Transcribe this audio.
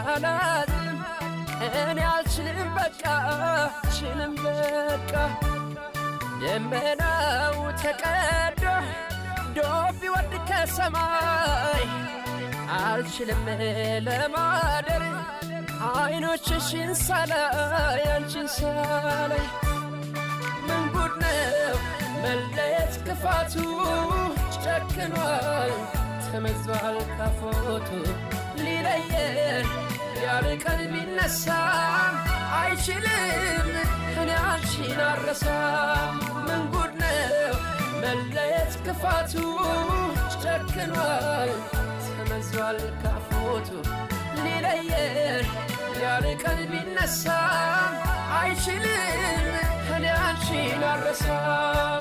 አላዝንም እኔ አልችልም በቃ አልችልም በቃ ደመናው ተቀዶ ዶፍ ቢወርድ ከሰማይ አልችልም ለማደር አይኖችሽን ሳላይ አንቺን ሳላይ ምን ጉድ ነው መለየት ክፋቱ ጨክኗል ተመዟል ካፎቱ ሊለየን ያርቀን ቢነሳም አይችልም እኔ አንቺን አልረሳም ምን ጉድ ነው መለየት ክፋቱ ጨክኗል ተመዟል ካፎቱ ሊለየን ያርቀን ቢነሳም አይችልም እኔ አንቺን አልረሳም